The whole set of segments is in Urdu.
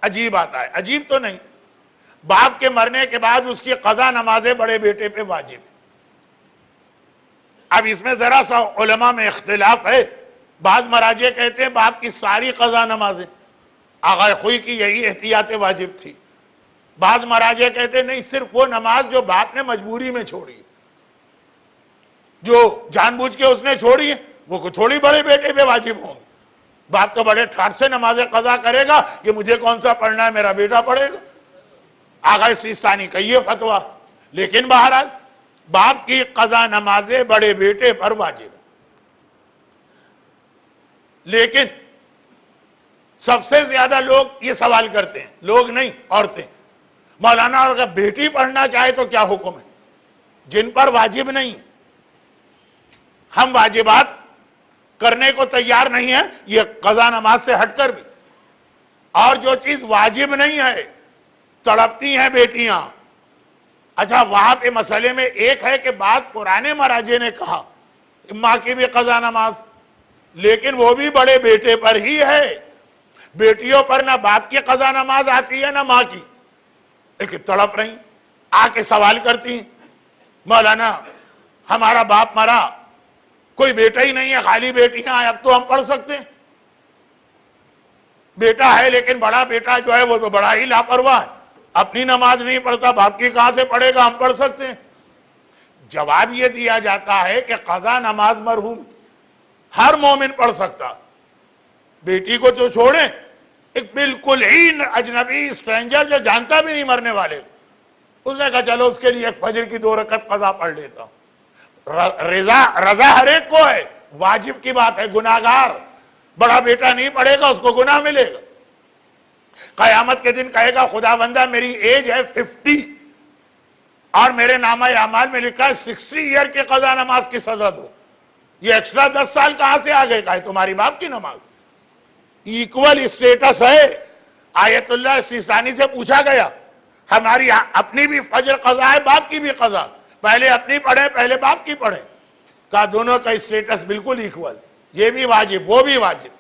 عجیب آتا ہے. عجیب تو نہیں، باپ کے مرنے کے بعد اس کی قضا نمازیں بڑے بیٹے پہ واجب. اب اس میں ذرا سا علماء میں اختلاف ہے. بعض مراجع کہتے ہیں باپ کی ساری قضا نمازیں، آغا خوئی کی یہی احتیاط واجب تھی. بعض مراجع کہتے ہیں نہیں، صرف وہ نماز جو باپ نے مجبوری میں چھوڑی، جو جان بوجھ کے اس نے چھوڑی ہے، وہ تھوڑی بڑے بیٹے پہ واجب ہوں گی. باپ تو بڑے ٹھاٹ سے نماز قضا کرے گا کہ مجھے کون سا پڑھنا ہے، میرا بیٹا پڑھے گا. آغا سیستانی کا یہ فتویٰ. لیکن بہرحال باپ کی قضا نمازیں بڑے بیٹے پر واجب ہے. لیکن سب سے زیادہ لوگ یہ سوال کرتے ہیں، لوگ نہیں عورتیں، مولانا اگر بیٹی پڑھنا چاہے تو کیا حکم ہے؟ جن پر واجب نہیں، ہم واجبات کرنے کو تیار نہیں ہیں یہ قضا نماز سے ہٹ کر بھی. اور جو چیز واجب نہیں ہے تڑپتی ہیں بیٹیاں. اچھا وہاں پہ مسئلے میں ایک ہے کہ بعض پرانے مراجع نے کہا ماں کی بھی قضا نماز، لیکن وہ بھی بڑے بیٹے پر ہی ہے. بیٹیوں پر نہ باپ کی قضا نماز آتی ہے نہ ماں کی. لیکن تڑپ رہی، آ کے سوال کرتی ہیں مولانا ہمارا باپ مرا، کوئی بیٹا ہی نہیں ہے، خالی بیٹیاں ہیں، اب تو ہم پڑھ سکتے ہیں. بیٹا ہے لیکن بڑا بیٹا جو ہے وہ تو بڑا ہی لاپرواہ ہے، اپنی نماز نہیں پڑھتا، باپ کی کہاں سے پڑھے گا، ہم پڑھ سکتے ہیں. جواب یہ دیا جاتا ہے کہ قضا نماز مرحوم ہر مومن پڑھ سکتا. بیٹی کو تو چھوڑیں، ایک بالکل ہی اجنبی اسٹرینجر جو جانتا بھی نہیں مرنے والے، اس نے کہا چلو اس کے لیے ایک فجر کی 2 رکعت قضا پڑھ لیتا ہوں. رضا ہر ایک کو ہے، واجب کی بات ہے. گناہگار بڑا بیٹا نہیں پڑھے گا، اس کو گناہ ملے گا. قیامت کے دن کہے گا خدا بندہ میری ایج ہے 50 اور میرے نامہ اعمال میں لکھا ہے 60 ایئر کے قضا نماز کی سزا دو. یہ ایکسٹرا 10 سال کہاں سے آ گئے؟ کہا تمہاری باپ کی نماز. ایکول اسٹیٹس ہے. آیت اللہ سیستانی سے پوچھا گیا ہماری اپنی بھی فجر قضا ہے، باپ کی بھی قضا، پہلے اپنی پڑھیں پہلے باپ کی پڑھیں. کہا دونوں کا اسٹیٹس بالکل ایکول، یہ بھی واجب وہ بھی واجب.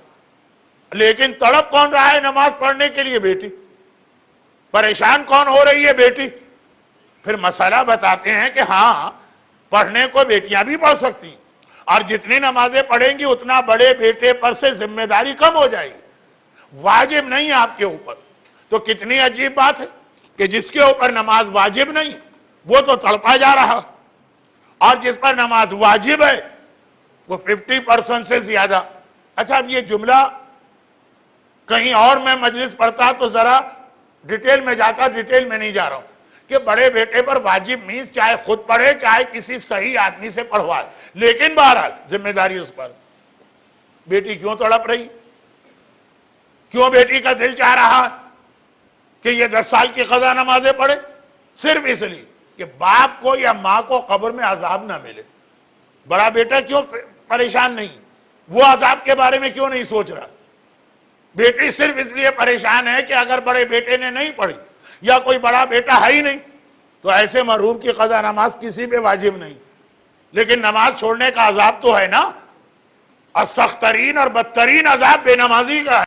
لیکن تڑپ کون رہا ہے نماز پڑھنے کے لیے؟ بیٹی. پریشان کون ہو رہی ہے؟ بیٹی. پھر مسئلہ بتاتے ہیں کہ ہاں پڑھنے کو بیٹیاں بھی پڑھ سکتی ہیں، اور جتنی نمازیں پڑھیں گی اتنا بڑے بیٹے پر سے ذمہ داری کم ہو جائے گی، واجب نہیں ہے آپ کے اوپر. تو کتنی عجیب بات ہے کہ جس کے اوپر نماز واجب نہیں وہ تو تڑپا جا رہا، اور جس پر نماز واجب ہے وہ 50% سے زیادہ. اچھا اب یہ جملہ کہیں اور میں مجلس پڑھتا تو ذرا ڈیٹیل میں جاتا، ڈیٹیل میں نہیں جا رہا ہوں کہ بڑے بیٹے پر واجب مینس چاہے خود پڑھے چاہے کسی صحیح آدمی سے پڑھوائے، لیکن بہرحال ذمہ داری اس پر. بیٹی کیوں تڑپ رہی؟ کیوں بیٹی کا دل چاہ رہا کہ یہ 10 سال کی قضا نمازیں پڑھے؟ صرف اس لیے کہ باپ کو یا ماں کو قبر میں عذاب نہ ملے. بڑا بیٹا کیوں پریشان نہیں؟ وہ عذاب کے بارے میں کیوں نہیں سوچ رہا؟ بیٹی صرف اس لیے پریشان ہے کہ اگر بڑے بیٹے نے نہیں پڑھی یا کوئی بڑا بیٹا ہے ہی نہیں تو ایسے مرحوم کی قضا نماز کسی پہ واجب نہیں. لیکن نماز چھوڑنے کا عذاب تو ہے نا، اور سخت ترین اور بدترین عذاب بے نمازی کا ہے.